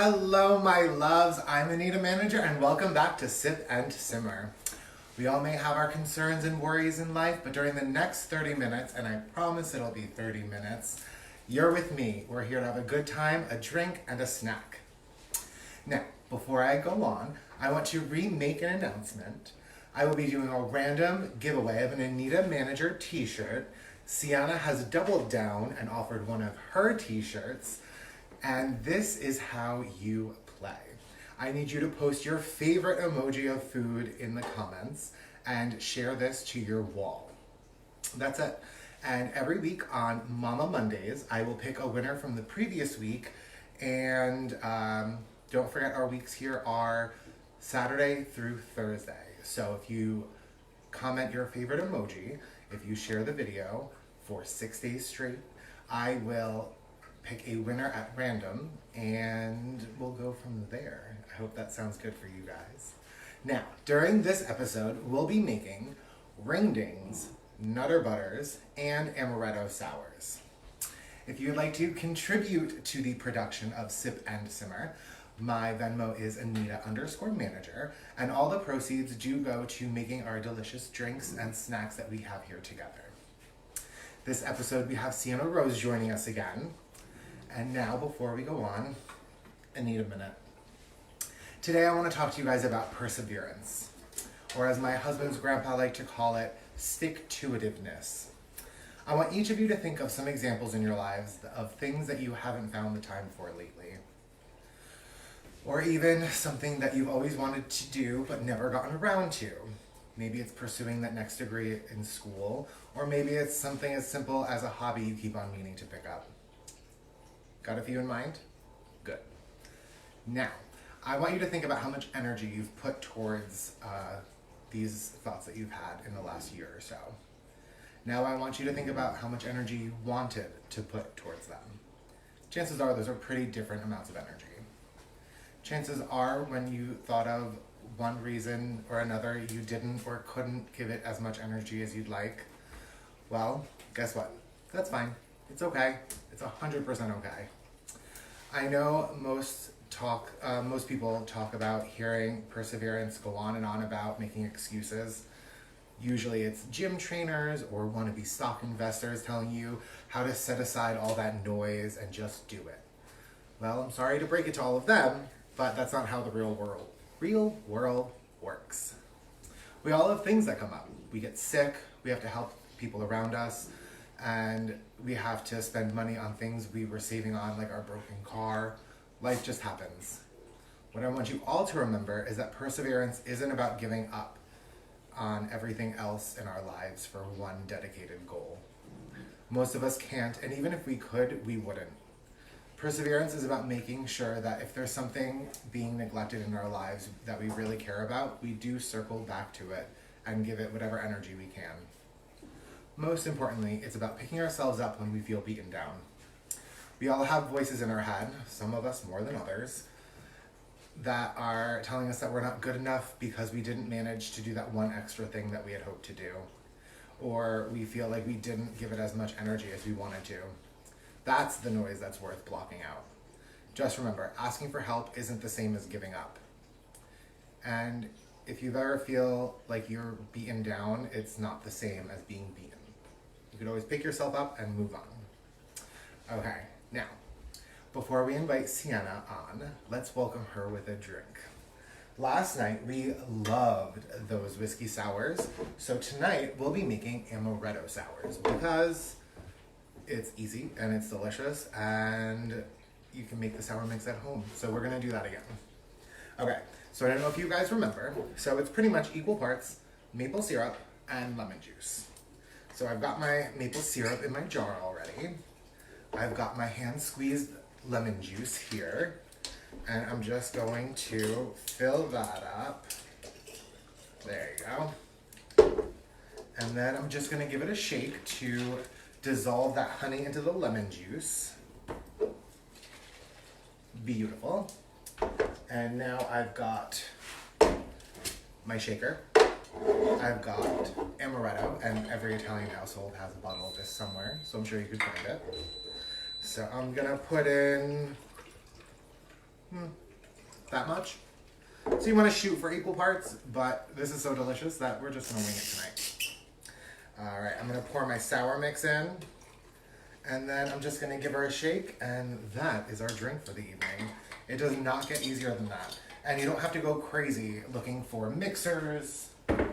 Hello, my loves. I'm Anita Manager, and welcome back to Sip and Simmer. We all may have our concerns and worries in life, but during the next 30 minutes, and I promise it'll be 30 minutes, you're with me. We're here to have a good time, a drink, and a snack. Now, before I go on, I want to remake an announcement. I will be doing a random giveaway of an Anita Manager t-shirt. Sienna has doubled down and offered one of her t-shirts. And this is how you play. I need you to post your favorite emoji of food in the comments and share this to your wall. That's it. And every week on Mama Mondays, I will pick a winner from the previous week. And don't forget, our weeks here are Saturday through Thursday. So if you comment your favorite emoji, if you share the video for 6 days straight, I will pick a winner at random and we'll go from there. I hope that sounds good for you guys. Now, during this episode, we'll be making ringdings, Nutterbutters, and amaretto sours. If you'd like to contribute to the production of Sip and Simmer, my Venmo is Anita_Manager, and all the proceeds do go to making our delicious drinks and snacks that we have here together. This episode, we have Sienna Rose joining us again. And now, before we go on, I need a minute. Today I want to talk to you guys about perseverance, or as my husband's grandpa liked to call it, stick-to-itiveness. I want each of you to think of some examples in your lives of things that you haven't found the time for lately. Or even something that you've always wanted to do but never gotten around to. Maybe it's pursuing that next degree in school, or maybe it's something as simple as a hobby you keep on meaning to pick up. Got a few in mind? Good. Now, I want you to think about how much energy you've put towards these thoughts that you've had in the last year or so. Now I want you to think about how much energy you wanted to put towards them. Chances are those are pretty different amounts of energy. Chances are when you thought of one reason or another you didn't or couldn't give it as much energy as you'd like. Well, guess what? That's fine. It's okay. It's 100% okay. I know most people talk about hearing perseverance go on and on about making excuses. Usually it's gym trainers or wannabe stock investors telling you how to set aside all that noise and just do it. Well, I'm sorry to break it to all of them, but that's not how the real world works. We all have things that come up. We get sick, we have to help people around us, and we have to spend money on things we were saving on, like our broken car. Life just happens. What I want you all to remember is that perseverance isn't about giving up on everything else in our lives for one dedicated goal. Most of us can't, and even if we could, we wouldn't. Perseverance is about making sure that if there's something being neglected in our lives that we really care about, we do circle back to it and give it whatever energy we can. Most importantly, it's about picking ourselves up when we feel beaten down. We all have voices in our head, some of us more than others, that are telling us that we're not good enough because we didn't manage to do that one extra thing that we had hoped to do. Or we feel like we didn't give it as much energy as we wanted to. That's the noise that's worth blocking out. Just remember, asking for help isn't the same as giving up. And if you ever feel like you're beaten down, it's not the same as being beaten. You can always pick yourself up and move on. Okay, now, before we invite Sienna on, let's welcome her with a drink. Last night, we loved those whiskey sours, so tonight we'll be making amaretto sours because it's easy and it's delicious and you can make the sour mix at home. So we're gonna do that again. Okay, so I don't know if you guys remember, so it's pretty much equal parts maple syrup and lemon juice. So I've got my maple syrup in my jar already. I've got my hand squeezed lemon juice here, and I'm just going to fill that up. There you go. And then I'm just gonna give it a shake to dissolve that honey into the lemon juice. Beautiful. And now I've got my shaker. I've got amaretto, and every Italian household has a bottle of this somewhere, so I'm sure you could find it. So I'm gonna put in that much. So you want to shoot for equal parts, but this is so delicious that we're just going to wing it tonight. All right, I'm going to pour my sour mix in, and then I'm just going to give her a shake, and that is our drink for the evening. It does not get easier than that. And you don't have to go crazy looking for mixers,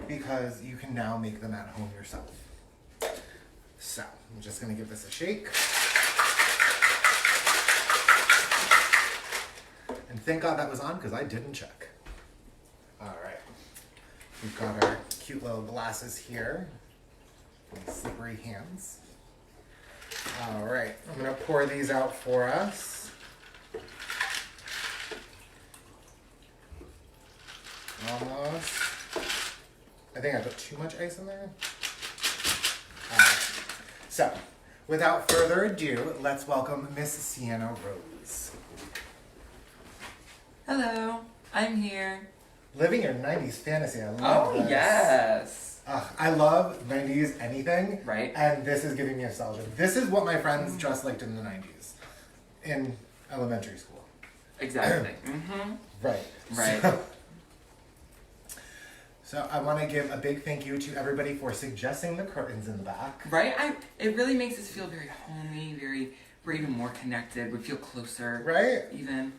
because you can now make them at home yourself. So I'm just going to give this a shake. And thank God that was on, because I didn't check. All right, we've got our cute little glasses here. And slippery hands. All right, I'm gonna pour these out for us. Almost. I think I put too much ice in there. All right. So, without further ado, let's welcome Miss Sienna Rose. Hello, I'm here. Living your 90s fantasy, I love this. Yes. I love 90s anything. Right. And this is giving me nostalgia. This is what my friends just liked in the 90s. In elementary school. Exactly. Right. Right. So I want to give a big thank you to everybody for suggesting the curtains in the back. Right? It really makes us feel very homey, we're even more connected. We feel closer. Right? Even.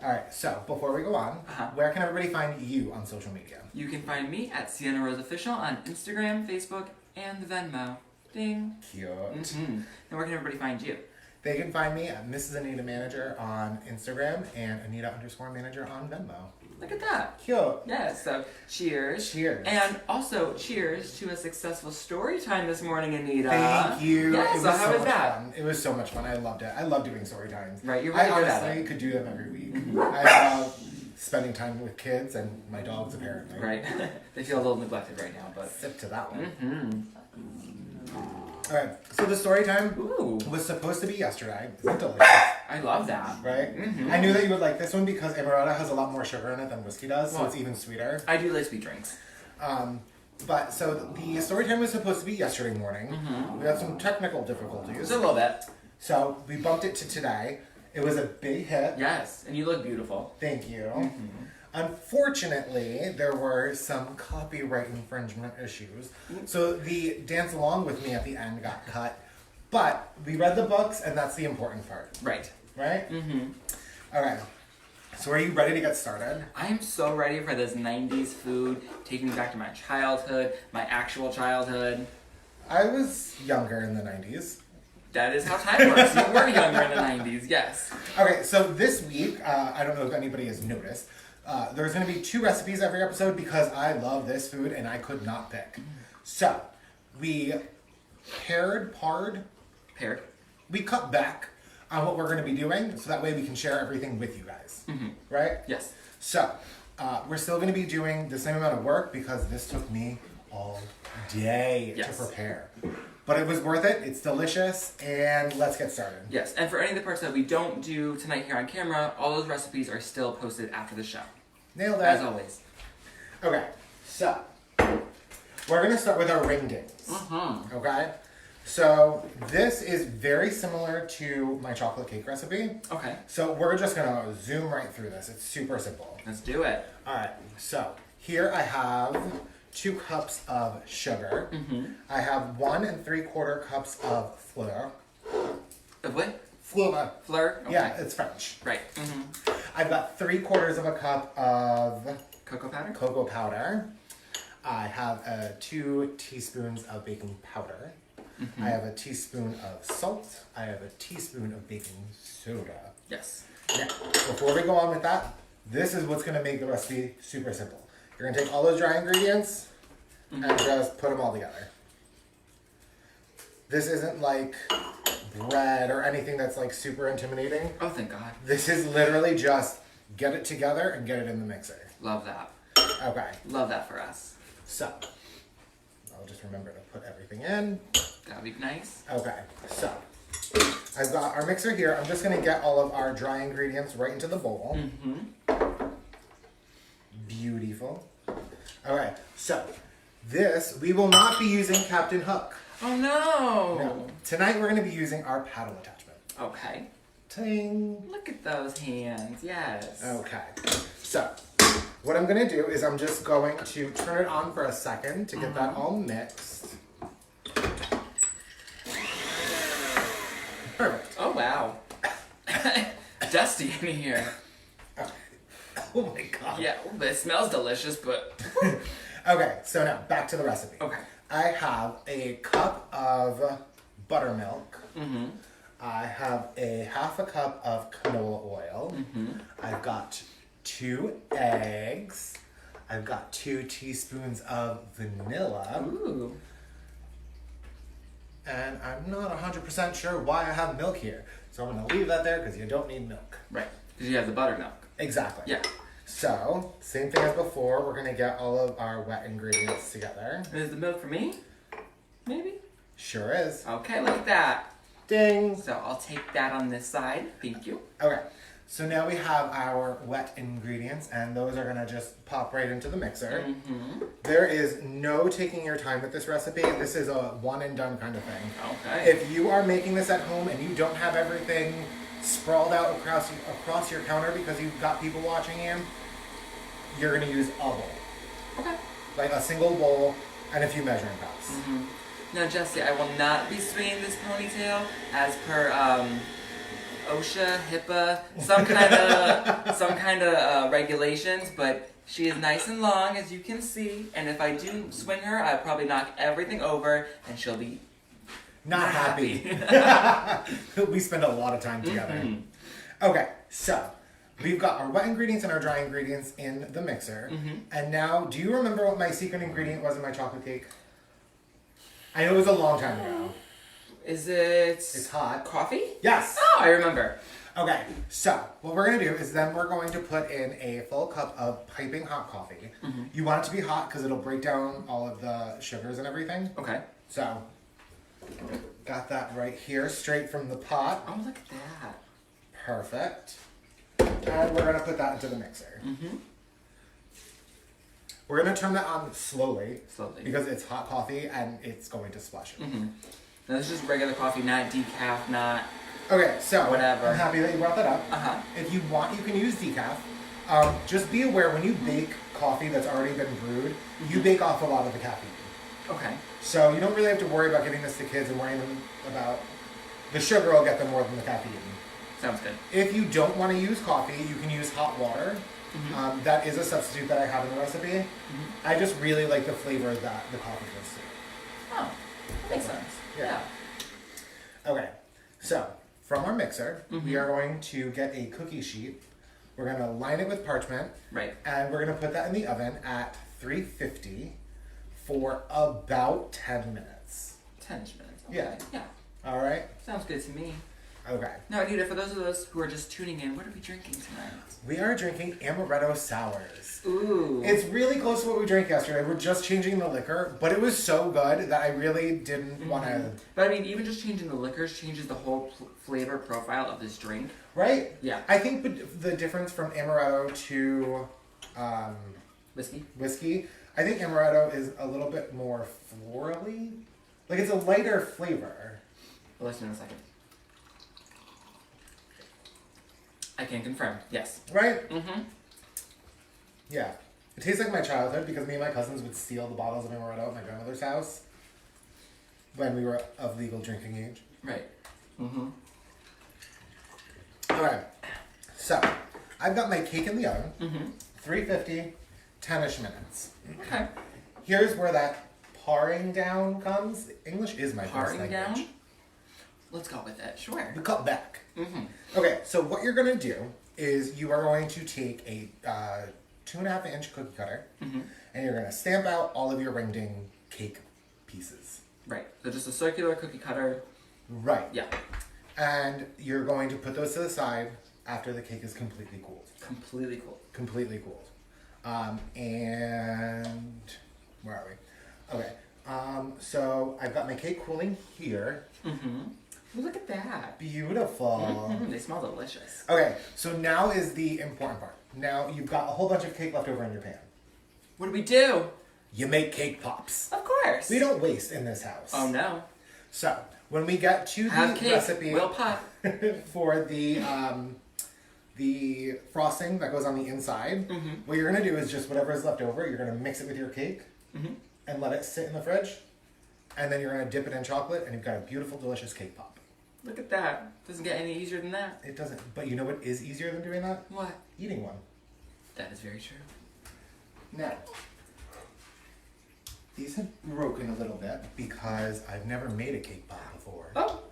All right, so before we go on, where can everybody find you on social media? You can find me at Sienna Rose Official on Instagram, Facebook, and the Venmo. Ding. Cute. And where can everybody find you? They can find me at Mrs. Anita Manager on Instagram and Anita_Manager on Venmo. Look at that. Cute. Yes, so cheers. Cheers. And also cheers to a successful story time this morning, Anita. Thank you. Yes, so how was that? Fun. It was so much fun. I loved it. I love doing story times. Right, you're really good at honestly it. could do them every week. I love spending time with kids and my dogs, apparently. Right. They feel a little neglected right now, but... Sip to that one. All right, so the story time was supposed to be yesterday. Isn't it delicious? I love that. Right? I knew that you would like this one because Amaretto has a lot more sugar in it than whiskey does, so it's even sweeter. I do like sweet drinks. But so the story time was supposed to be yesterday morning. We had some technical difficulties. Just a little bit. So we bumped it to today. It was a big hit. Yes, and you look beautiful. Thank you. Unfortunately, there were some copyright infringement issues. So the dance along with me at the end got cut. But we read the books, and that's the important part. Right. Right? Okay. So are you ready to get started? I am so ready for this 90s food, taking me back to my childhood, my actual childhood. I was younger in the 90s. That is how time works. You were younger in the 90s, yes. Okay, so this week, I don't know if anybody has noticed, there's going to be 2 recipes every episode because I love this food and I could not pick. So, we paired. We cut back on what we're going to be doing so that way we can share everything with you guys. Right? Yes. So, we're still going to be doing the same amount of work because this took me all day to prepare. But it was worth it, it's delicious, and let's get started. Yes, and for any of the parts that we don't do tonight here on camera, all those recipes are still posted after the show. Nailed it. As always. Okay, so, we're going to start with our ring dings. Okay? So, this is very similar to my chocolate cake recipe. Okay. So, we're just going to zoom right through this. It's super simple. Let's do it. Alright, so, here I have 2 cups of sugar. I have 1 3/4 cups of fleur. Of what? Fleur. Fleur? Okay. Yeah, it's French. Right. I've got 3/4 of a cup of Cocoa powder? cocoa powder. I have 2 teaspoons of baking powder. I have a teaspoon of salt. I have a teaspoon of baking soda. Yes. Now, before we go on with that, this is what's going to make the recipe super simple. You're going to take all those dry ingredients and just put them all together. This isn't like bread or anything that's like super intimidating. Oh, thank God. This is literally just get it together and get it in the mixer. Love that. Okay. Love that for us. So, I'll just remember to put everything in. That would be nice. Okay, so I've got our mixer here. I'm just going to get all of our dry ingredients right into the bowl. Beautiful. Alright, so this, we will not be using Captain Hook. Oh no! No. Tonight we're going to be using our paddle attachment. Okay. Ting. Look at those hands. Yes. Okay. So, what I'm going to do is I'm just going to turn it on for a second to get that all mixed. Perfect. Oh, wow. Dusty in here. Oh my god. Yeah, but it smells delicious, but... Okay, so now back to the recipe. Okay. I have a cup of buttermilk. Mm-hmm. I have a half a cup of canola oil. Mm-hmm. I've got 2 eggs. I've got 2 teaspoons of vanilla. Ooh. And I'm not 100% sure why I have milk here. So I'm going to leave that there because you don't need milk. Right, because you have the buttermilk. Exactly. Yeah. So, same thing as before, we're going to get all of our wet ingredients together. Is the milk for me? Maybe? Sure is. Okay, look at that. Ding! So I'll take that on this side. Thank you. Okay, so now we have our wet ingredients, and those are gonna just pop right into the mixer. Mm-hmm. There is no taking your time with this recipe. This is a one and done kind of thing. Okay. If you are making this at home and you don't have everything sprawled out across your counter because you've got people watching you, you're gonna use a bowl. Okay. Like a single bowl and a few measuring cups. Mm-hmm. Now, Jesse, I will not be swinging this ponytail as per OSHA, HIPAA, some kind of regulations, but she is nice and long, as you can see. And if I do swing her, I'll probably knock everything over, and she'll be Not happy. We spend a lot of time together. Mm-hmm. Okay, so we've got our wet ingredients and our dry ingredients in the mixer. Mm-hmm. And now, do you remember what my secret ingredient was in my chocolate cake? I know it was a long time ago. Is it... It's hot. Coffee? Yes! Oh, I remember. Okay, so what we're going to do is then we're going to put in a full cup of piping hot coffee. Mm-hmm. You want it to be hot because it'll break down all of the sugars and everything. Okay. So, got that right here, straight from the pot. Oh, look at that. Perfect. And we're going to put that into the mixer. Mm-hmm. We're going to turn that on slowly. Slowly. Because it's hot coffee and it's going to splash it. Mm-hmm. Now, this is just regular coffee, not decaf, not... Okay, so Whatever. I'm happy that you brought that up. Uh-huh. If you want, you can use decaf. Just be aware when you bake coffee that's already been brewed, you bake off a lot of the caffeine. Okay. So you don't really have to worry about giving this to kids and worrying them about the sugar will get them more than the caffeine. Sounds good. If you don't want to use coffee, you can use hot water. Mm-hmm. That is a substitute that I have in the recipe. Mm-hmm. I just really like the flavor that the coffee gives to. Oh, makes sense. Yeah. Okay, so from our mixer, we are going to get a cookie sheet. We're going to line it with parchment. Right. And we're going to put that in the oven at 350 for about 10 minutes. 10 minutes. Okay. Yeah. Yeah. All right? Sounds good to me. Okay. Now, Anita, for those of us who are just tuning in, what are we drinking tonight? We are drinking amaretto sours. Ooh. It's really close to what we drank yesterday. We're just changing the liquor, but it was so good that I really didn't want to... But I mean, even just changing the liquors changes the whole flavor profile of this drink. Right? Yeah. I think the difference from amaretto to Whiskey? I think amaretto is a little bit more florally. Like, it's a lighter flavor. We'll listen in a second. I can confirm. Yes. Right? Mm-hmm. Yeah. It tastes like my childhood because me and my cousins would steal the bottles of amaretto at my grandmother's house when we were of legal drinking age. Right. Mm-hmm. Okay. So, I've got my cake in the oven. Mm-hmm. 350, 10-ish minutes. Okay. Here's where that paring down comes. English is my first Paring language. down? Let's go with it. Sure. We cut back. Mm-hmm. Okay, so what you're going to do is you are going to take a 2.5-inch cookie cutter and you're going to stamp out all of your ring ding cake pieces. Right. So just a circular cookie cutter. Right. Yeah. And you're going to put those to the side after the cake is completely cooled. Completely cool. Completely cooled. And where are we? Okay. So I've got my cake cooling here. Mm-hmm. Look at that. Beautiful. Mm-hmm. They smell delicious. Okay, so now is the important part. Now you've got a whole bunch of cake left over in your pan. What do we do? You make cake pops. Of course. We don't waste in this house. Oh, no. So, when we get to Have the cake. recipe Will pop. for the frosting that goes on the inside, what you're gonna do is just whatever is left over, you're gonna mix it with your cake and let it sit in the fridge, and then you're gonna dip it in chocolate, and you've got a beautiful, delicious cake pop. Look at that. Doesn't get any easier than that. It doesn't, but you know what is easier than doing that? What? Eating one. That is very true. Now, these have broken a little bit because I've never made a cake pop before. Oh.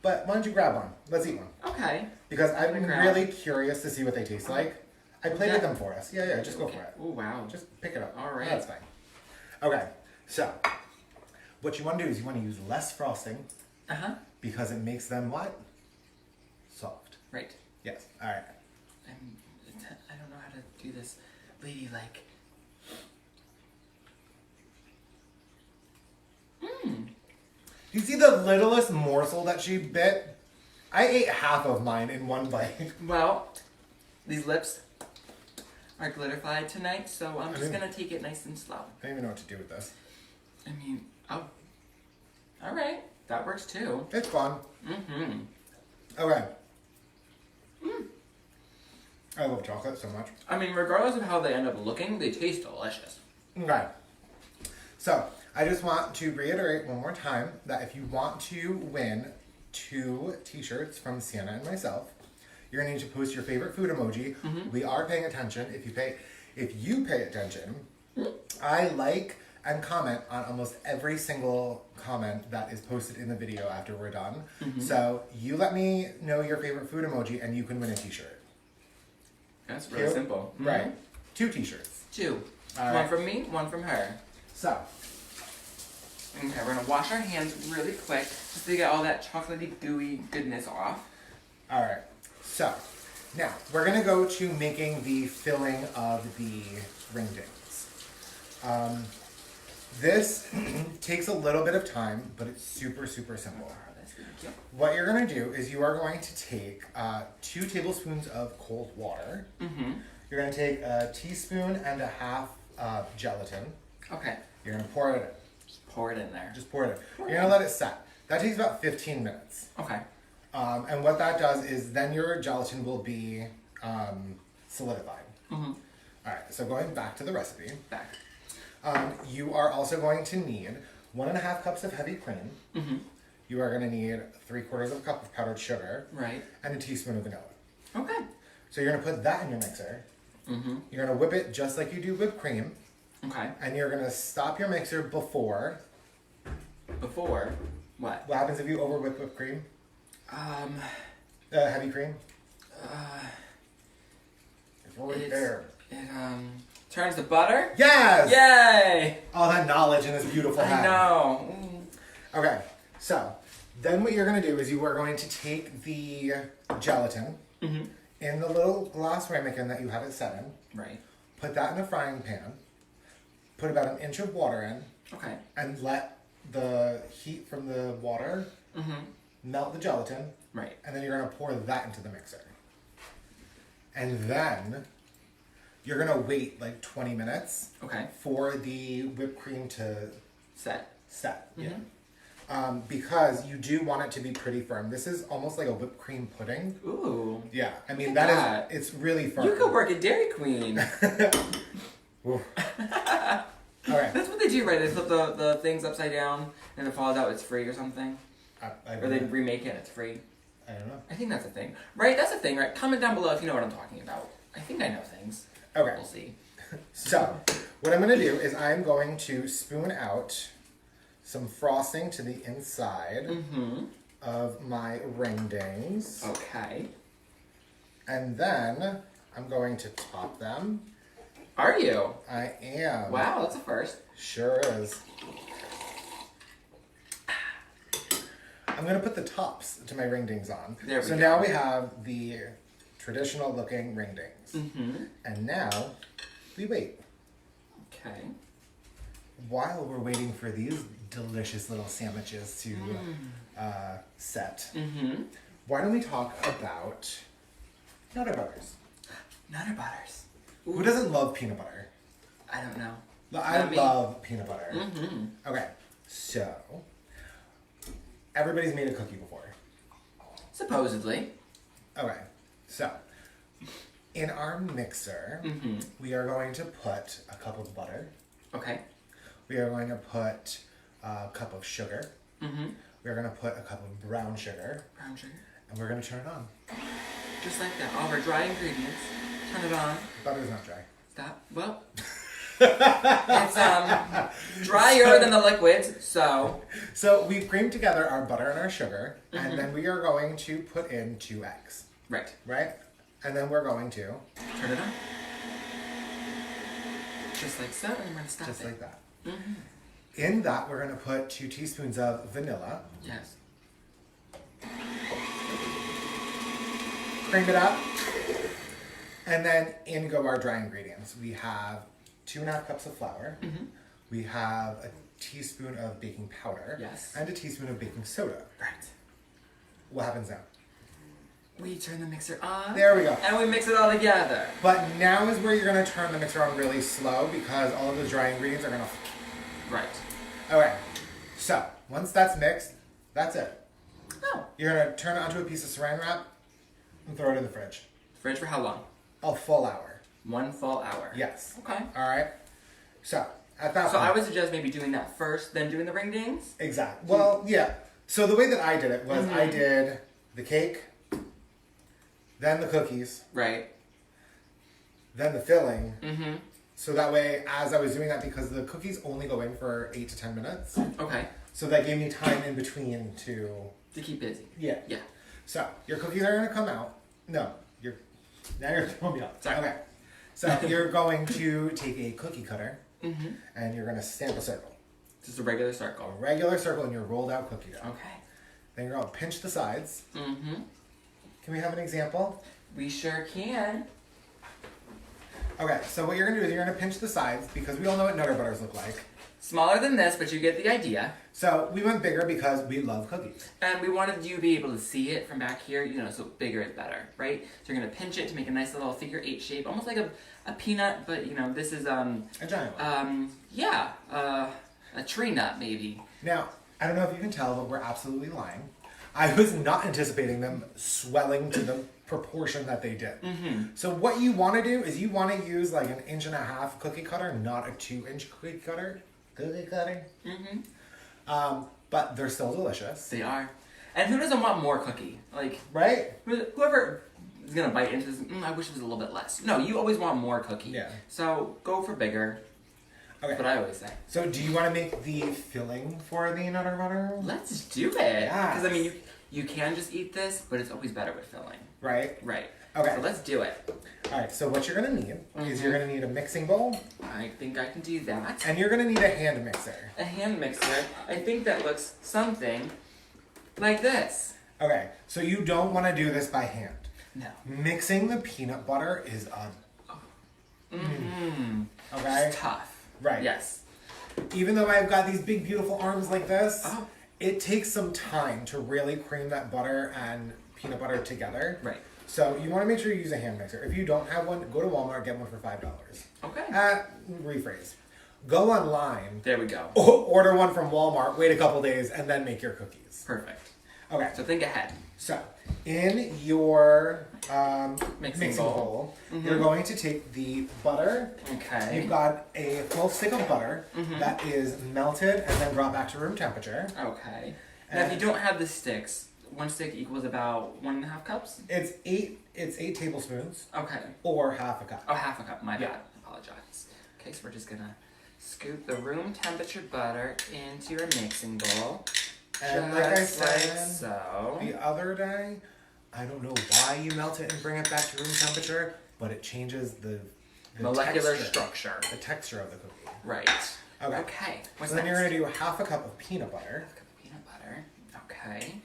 But why don't you grab one? Let's eat one. Okay. Because I'm gonna grab. really curious to see what they taste like. I plated them for us. Yeah, just go for it. Oh, wow. Just pick it up. All right. That's fine. Okay, so what you want to do is you want to use less frosting because it makes them what? Soft. Right. Yes. All right. I don't know how to do this ladylike. You see the littlest morsel that she bit? I ate half of mine in one bite. Well, these lips are glitterified tonight, so I'm just gonna take it nice and slow. I don't even know what to do with this. I mean, oh. Alright, that works too. It's fun. Mm-hmm. Okay. I love chocolate so much. I mean, regardless of how they end up looking, they taste delicious. Okay. So, I just want to reiterate one more time that if you want to win 2 t-shirts from Sienna and myself, you're gonna need to post your favorite food emoji. We are paying attention. If you pay attention, I like and comment on almost every single comment that is posted in the video after we're done. So you let me know your favorite food emoji and you can win a t-shirt. That's really simple. Right. 2 t-shirts. 2. All One right. from me, one from her. So, Okay, we're gonna wash our hands really quick just to get all that chocolatey, gooey goodness off. all right. So, now we're gonna go to making the filling of the ring dings. This takes a little bit of time, but it's super, super simple. What you're gonna do is you are going to take 2 tablespoons of cold water. You're gonna take a teaspoon and a half of gelatin. Okay. You're gonna pour it in. Just pour it in there. Just pour it in. You're gonna let it set. That takes about 15 minutes. Okay. And what that does is then your gelatin will be solidified. All right, so going back to the recipe. Back. You are also going to need 1.5 cups of heavy cream. You are going to need 3/4 of a cup of powdered sugar. Right. And a teaspoon of vanilla. Okay. So you're going to put that in your mixer. You're going to whip it just like you do whipped cream. Okay. And you're going to stop your mixer before. Before what? What happens if you over whip whipped cream? Heavy cream? It's right there. It turns to butter? Yes! Yay! All that knowledge in this beautiful I hat. know. Okay, so then what you're going to do is you are going to take the gelatin in the little glass ramekin that you have it set in. Right. Put that in a frying pan. Put about 1 inch of water in. Okay. And let the heat from the water melt the gelatin. Right. And then you're going to pour that into the mixer. And then you're going to wait like 20 minutes Okay. for the whipped cream to Set. Yeah. Because you do want it to be pretty firm. This is almost like a whipped cream pudding. Ooh. Yeah, I mean Look at that that. is, it's really firm. You could work at Dairy Queen. Ooh. All right. That's what they do, right? They flip the things upside down and if it falls out, it's free or something. Or they remake it, it's free. I don't know. I think that's a thing. Right? That's a thing, right? Comment down below if you know what I'm talking about. I think I know things. Okay. We'll see. So, what I'm going to do is I'm going to spoon out some frosting to the inside of my ring dings. Okay. And then I'm going to top them. Are you? I am. Wow, that's a first. Sure is. I'm going to put the tops to my ring dings on. There we so go. now we have the traditional looking ring dings. And now we wait. Okay. While we're waiting for these delicious little sandwiches to set, why don't we talk about Nutterbutters? Nutterbutters. Who doesn't love peanut butter? I don't know. I Not me. love peanut butter. Okay, so everybody's made a cookie before. Supposedly. Okay, so in our mixer, we are going to put a cup of butter. Okay. We are going to put a cup of sugar. We are going to put a cup of brown sugar. Brown sugar. And we're going to turn it on. Just like that. All of our dry ingredients. Turn it on. Butter's not dry. Stop. Well, it's drier than the liquids, so. So we creamed together our butter and our sugar, and then we are going to put in 2 eggs. Right. Right? And then we're going to turn it on. Just like so, and we're going to stop just it. like that. In that, we're going to put 2 teaspoons of vanilla. Yes. Cream it up. And then in go our dry ingredients. We have 2.5 cups of flour. We have a teaspoon of baking powder. Yes. And a teaspoon of baking soda. Right. What happens now? We turn the mixer on. There we go. And we mix it all together. But now is where you're going to turn the mixer on really slow because all of the dry ingredients are going to... Right. Okay. So, once that's mixed, that's it. Oh. You're going to turn it onto a piece of saran wrap and throw it in the fridge. Fridge for how long? A full hour. 1 full hour. Yes. Okay. All right. So, at that So point... I would suggest maybe doing that first, then doing the ring dings? Exactly. Well, yeah. So the way that I did it was I did the cake, then the cookies, Right. then the filling. So that way, as I was doing that, because the cookies only go in for 8 to 10 minutes. Okay. So that gave me time in between to... To keep busy. Yeah. Yeah. So, your cookies are going to come out. No, now you're throwing me off. Sorry. Okay. So, you're going to take a cookie cutter, and you're going to stamp a circle. Just a regular circle. A regular circle in your rolled out cookie dough. Okay. Then you're going to pinch the sides. Can we have an example? We sure can. Okay, so what you're going to do is you're going to pinch the sides, because we all know what Nutterbutters look like. Smaller than this, but you get the idea. So, we went bigger because we love cookies. And we wanted you to be able to see it from back here, so bigger is better, right? So you're going to pinch it to make a nice little figure 8 shape, almost like a peanut, but this is A giant one. a tree nut maybe. Now, I don't know if you can tell, but we're absolutely lying. I was not anticipating them swelling to the proportion that they did. So what you want to do is you want to use like an 1.5 inch cookie cutter, not a 2-inch cookie cutter. But they're still delicious. They are. And who doesn't want more cookie? Like, right? Whoever is going to bite into this, I wish it was a little bit less. No, you always want more cookie. Yeah. So go for bigger. Okay. That's what I always say. So do you want to make the filling for the Nutter Butter? Let's do it. Yes. Because, you can just eat this, but it's always better with filling. Right? Right. Okay. So let's do it. Alright, so what you're going to need is you're going to need a mixing bowl. I think I can do that. And you're going to need a hand mixer. A hand mixer. I think that looks something like this. Okay, so you don't want to do this by hand. No. Mixing the peanut butter is okay? It's tough. Right. Yes. Even though I've got these big, beautiful arms like this, Oh. it takes some time to really cream that butter and peanut butter together. Right. So you want to make sure you use a hand mixer. If you don't have one, go to Walmart, get one for $5. Okay. Rephrase. Go online. There we go. Order one from Walmart, wait a couple days, and then make your cookies. Perfect. Okay. So think ahead. So, in your Mixing bowl, you're going to take the butter. Okay. You've got a full stick of butter that is melted and then brought back to room temperature. Okay. Now, if you don't have the sticks, 1 stick equals about 1.5 cups? It's 8 tablespoons. Okay. Or half a cup. Oh, half a cup. My Yeah. bad. Apologize. Okay, so we're just gonna scoop the room temperature butter into your mixing bowl. And like I Just like said so. the other day, I don't know why you melt it and bring it back to room temperature, but it changes the Molecular texture, structure. the texture of the cookie. Right. Okay. Okay. What's So then you're next? going to do half a cup of peanut butter. Half a cup of peanut butter. Okay.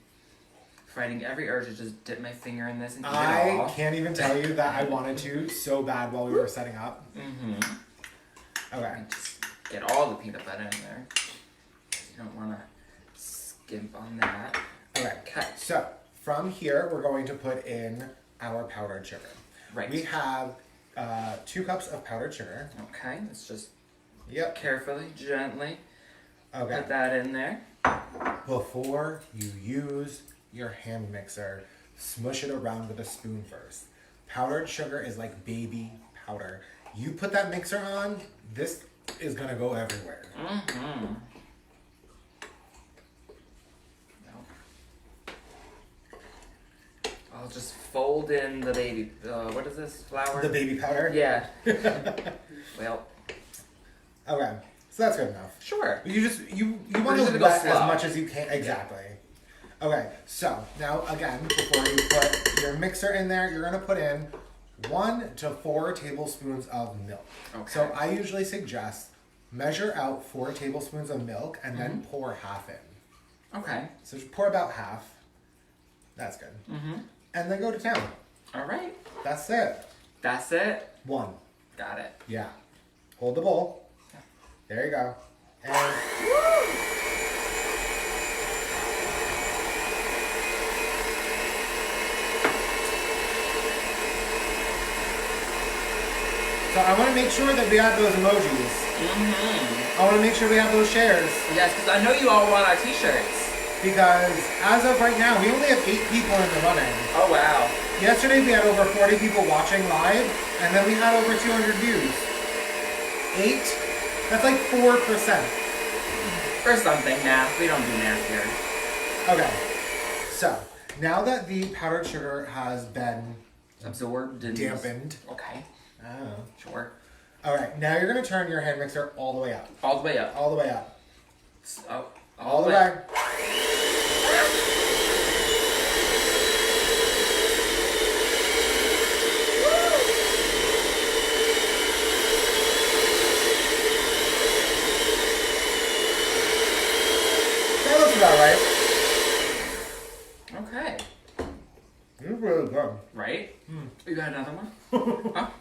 Fighting every urge to just dip my finger in this and eat it I all. can't even tell you that I wanted to so bad while we were setting up. Okay. Just get all the peanut butter in there. You don't want to skimp on that. Okay. Okay. So from here, we're going to put in our powdered sugar. Right. We have 2 cups of powdered sugar. Okay. Let's just Yep. carefully, gently Okay. put that in there. before you use your hand mixer, smush it around with a spoon first. Powdered sugar is like baby powder. You put that mixer on, this is gonna go everywhere. Mm-hmm. I'll just fold in the baby, what is this, flour? The baby powder? Yeah. Well. Okay, so that's good enough. Sure. You want to wet as much as you can. Exactly. Okay, so now again, before you put your mixer in there, you're gonna put in 1 to 4 tablespoons of milk. Okay. So I usually suggest measure out 4 tablespoons of milk and then pour half in. Okay. So just pour about half. That's good. Mm-hmm. And then go to town. All right. That's it. That's it? 1. Got it. Yeah. Hold the bowl. There you go. And so I want to make sure that we have those emojis. Mm-hmm. I want to make sure we have those shares. Yes, because I know you all want our t-shirts. Because as of right now, we only have 8 people in the running. Oh, wow. Yesterday we had over 40 people watching live, and then we had over 200 views. 8? That's like 4%. Or something, math. We don't do math here. Okay, so now that the powdered sugar has been Absorbed and dampened. Okay. Oh. Sure. Alright, now you're going to turn your hand mixer all the way up. All the way up. All the way up. Oh, All the way. That looks about right. Okay. You're really good. Right? You got another one? Oh.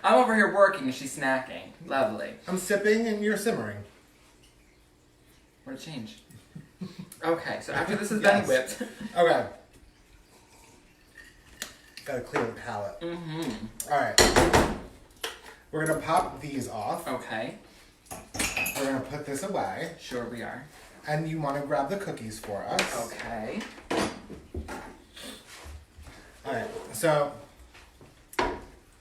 I'm over here working and she's snacking. Lovely. I'm sipping and you're simmering. What a change. Okay, so after this has Yes. been whipped. Okay. Gotta clear the palate. Mm-hmm. Alright. We're gonna pop these off. Okay. We're gonna put this away. Sure we are. And you wanna grab the cookies for us. Okay. Alright, so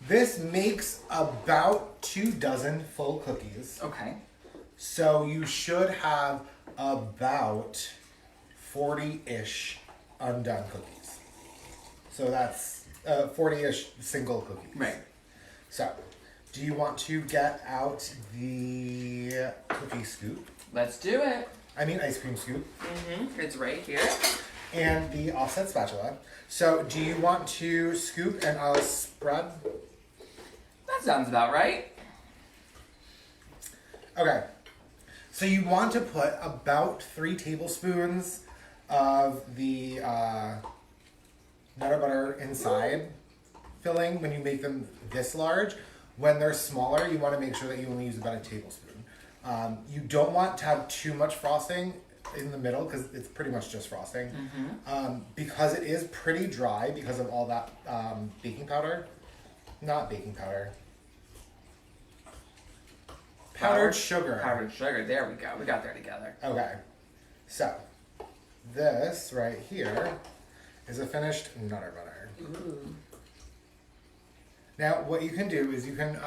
this makes about 2 dozen full cookies. Okay. So you should have about 40-ish undone cookies. So that's 40-ish single cookies. Right. So, do you want to get out the cookie scoop? Let's do it. I mean ice cream scoop. Mm-hmm. It's right here. And the offset spatula. So, do you want to scoop and I'll spread? That sounds about right. Okay. So you want to put about 3 tablespoons of the Nutter Butter inside filling when you make them this large. When they're smaller, you want to make sure that you only use about a tablespoon. You don't want to have too much frosting in the middle because it's pretty much just frosting. Mm-hmm. Because it is pretty dry because of all that baking powder. Not baking powder. Powdered sugar. Powdered sugar. There we go. We got there together. Okay. So, this right here is a finished Nutter Butter. Ooh. Now, what you can do is you can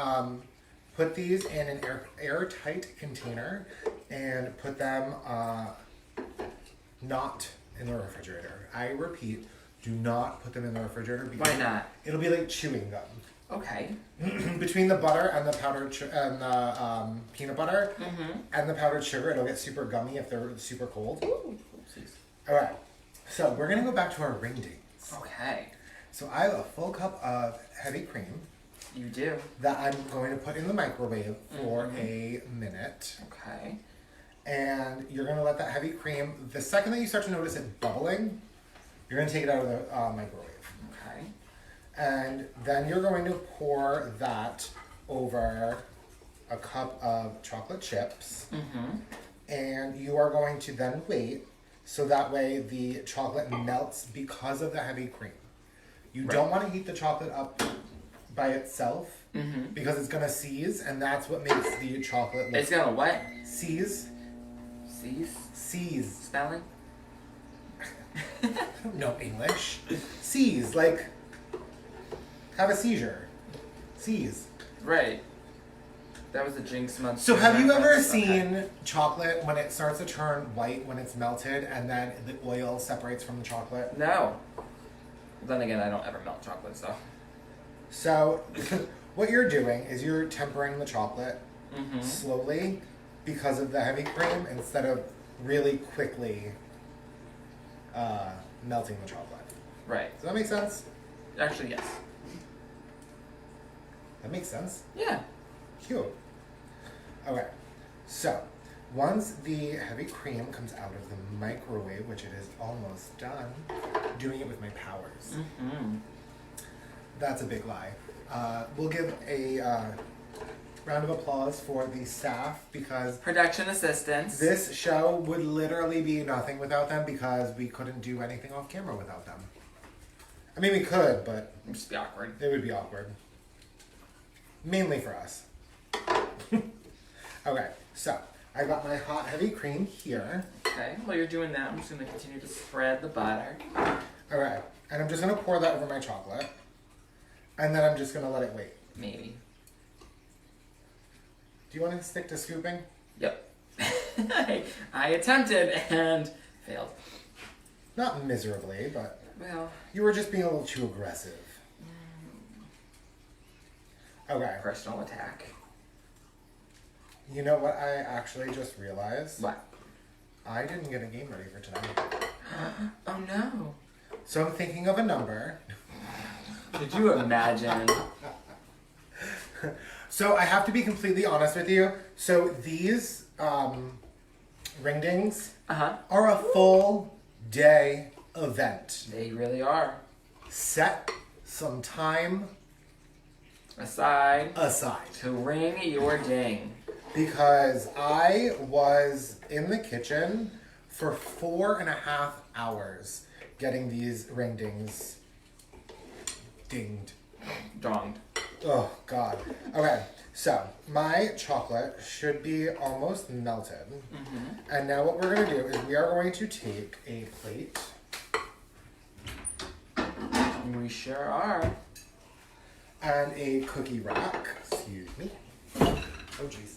put these in an airtight container and put them not in the refrigerator. I repeat, do not put them in the refrigerator because Why not? it'll be like chewing gum. Okay. Between the butter and the powdered and the peanut butter and the powdered sugar, it'll get super gummy if they're super cold. Ooh. Oopsies. All right, so we're gonna go back to our ring dates. Okay. So I have a full cup of heavy cream You do. that I'm going to put in the microwave for a minute. Okay. And you're gonna let that heavy cream, the second that you start to notice it bubbling, you're gonna take it out of the microwave. Okay. And then you're going to pour that over a cup of chocolate chips. Mm-hmm. And you are going to then wait so that way the chocolate melts because of the heavy cream. You don't want to heat the chocolate up by itself because it's going to seize, and that's what makes the chocolate look. It's gonna what? Seize. Seize? Seize. Spelling? I don't know English. Seize, like have a seizure. Seize. Right. That was a Jinx month. So have you ever seen chocolate when it starts to turn white when it's melted and then the oil separates from the chocolate? No. Then again, I don't ever melt chocolate, so. So what you're doing is you're tempering the chocolate slowly because of the heavy cream instead of really quickly melting the chocolate. Right. Does that make sense? Actually, yes. That makes sense. Yeah. Cute. Okay, so once the heavy cream comes out of the microwave, which it is almost done, doing it with my powers. That's a big lie. We'll give a round of applause for the staff because Production assistants. this show would literally be nothing without them because we couldn't do anything off camera without them. I mean, we could, but It'd just be awkward. it would be awkward. Mainly for us. Okay, so I got my hot heavy cream here. Okay, while you're doing that, I'm just going to continue to spread the butter. Okay, and I'm just going to pour that over my chocolate. And then I'm just going to let it wait. Maybe. Do you want to stick to scooping? Yep. I attempted and failed. Not miserably, but Well, you were just being a little too aggressive. Okay, personal attack. you know what I actually just realized? What? I didn't get a game ready for tonight. Oh no. So I'm thinking of a number. Could you imagine? So I have to be completely honest with you. So these ring dings are a full day event. They really are. Set some time Aside aside. to ring your ding. Because I was in the kitchen for 4.5 hours getting these ring dings dinged. Donged. Oh, God. Okay, so my chocolate should be almost melted. And now what we're going to do is we are going to take a plate. We sure are. And a cookie rack. Excuse me. Oh, jeez.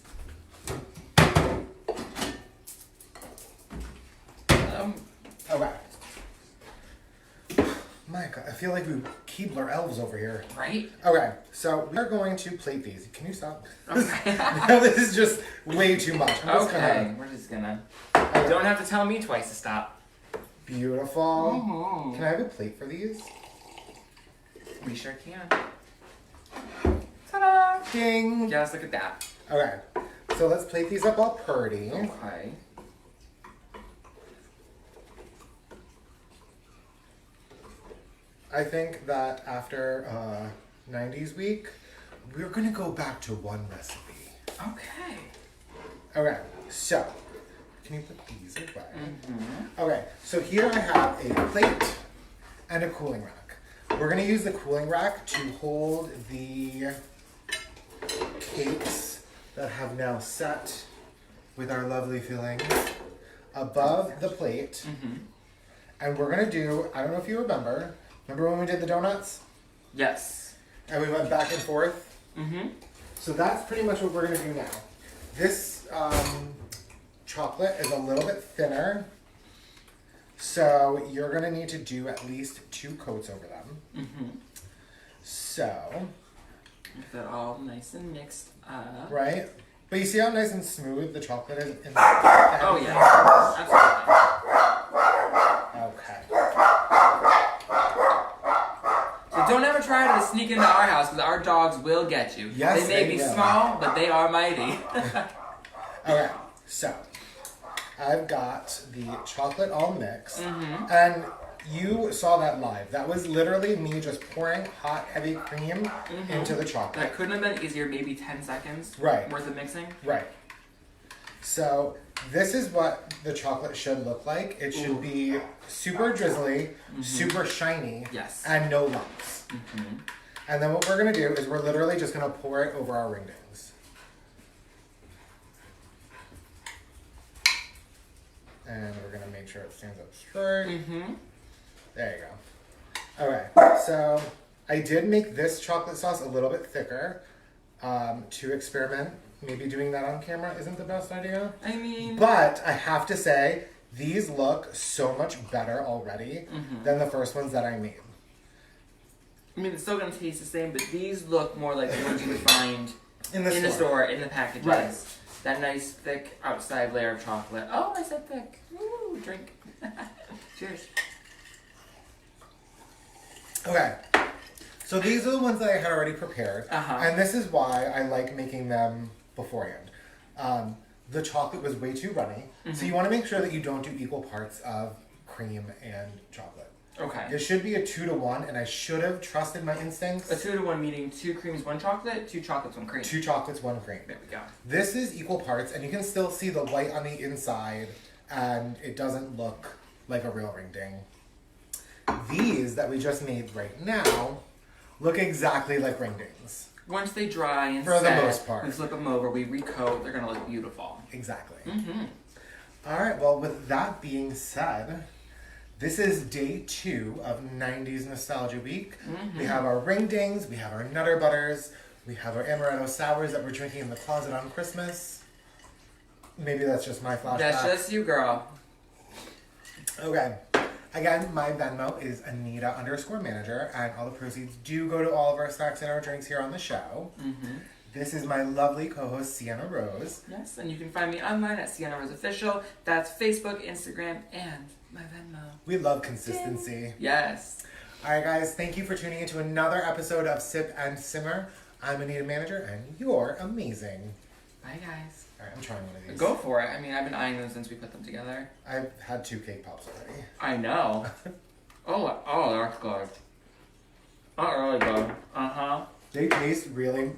Okay. My God, I feel like we Keebler elves over here. Right? Okay, so we're going to plate these. Can you stop? Okay. Now this is just way too much. I'm just Okay, we're just gonna. You don't have to tell me twice to stop. Beautiful. Can I have a plate for these? We sure can. Ta-da! Ding. Just look at that. Okay, so let's plate these up all pretty. Okay. I think that after 90s week, we're gonna go back to one recipe. Okay. Okay, so can you put these away? Okay, so here I have a plate and a cooling rack. We're gonna use the cooling rack to hold the cakes that have now set with our lovely fillings above the plate. And we're gonna do, I don't know if you remember when we did the donuts? Yes. And we went back and forth? So that's pretty much what we're gonna do now. This chocolate is a little bit thinner, so you're gonna need to do at least 2 coats over them. So, Get that all nice and mixed up. right? But you see how nice and smooth the chocolate is? In the Oh yeah. Absolutely. Okay. So don't ever try to sneak into our house because our dogs will get you. Yes, they may they be will. small, but they are mighty. Okay, so I've got the chocolate all mixed, and you saw that live. That was literally me just pouring hot, heavy cream into the chocolate. That couldn't have been easier. Maybe 10 seconds Right. worth of mixing. Right. So this is what the chocolate should look like. It should be super drizzly, super shiny, Yes. and no lumps. And then what we're gonna do is we're literally just gonna pour it over our ring dings. And we're gonna make sure it stands up straight. There you go. Okay, so I did make this chocolate sauce a little bit thicker to experiment. Maybe doing that on camera isn't the best idea. I mean... But I have to say, these look so much better already than the first ones that I made. I mean, it's still going to taste the same, but these look more like the ones you would find in the store, in the packages. Right. That nice, thick outside layer of chocolate. Oh, I said thick. Woo, drink. Cheers. Okay. So these are the ones that I had already prepared. And this is why I like making them beforehand. The chocolate was way too runny. So you want to make sure that you don't do equal parts of cream and chocolate. Okay. It should be a 2-to-1, and I should have trusted my instincts. A 2-to-1 meaning 2 creams, 1 chocolate, 2 chocolates, 1 cream. 2 chocolates, 1 cream. There we go. This is equal parts, and you can still see the white on the inside, and it doesn't look like a real ring ding. These that we just made right now look exactly like ring dings. Once they dry and for the most part, we flip them over, we recoat, they're going to look beautiful. Exactly. All right, well, with that being said, this is day 2 of 90s Nostalgia Week. We have our ring dings, we have our Nutterbutters, we have our amaretto sours that we're drinking in the closet on Christmas. Maybe that's just my flashback. That's just you, girl. Okay. Again, my Venmo is Anita_Manager, and all the proceeds do go to all of our snacks and our drinks here on the show. This is my lovely co-host, Sienna Rose. Yes, and you can find me online at Sienna Rose Official. That's Facebook, Instagram, and my Venmo. We love consistency. Yes. All right, guys, thank you for tuning into another episode of Sip and Simmer. I'm Anita Manager, and you're amazing. Bye, guys. All right, I'm trying one of these. Go for it. I mean, I've been eyeing them since we put them together. I've had 2 cake pops already. I know. oh, that's good. That's really good. They taste really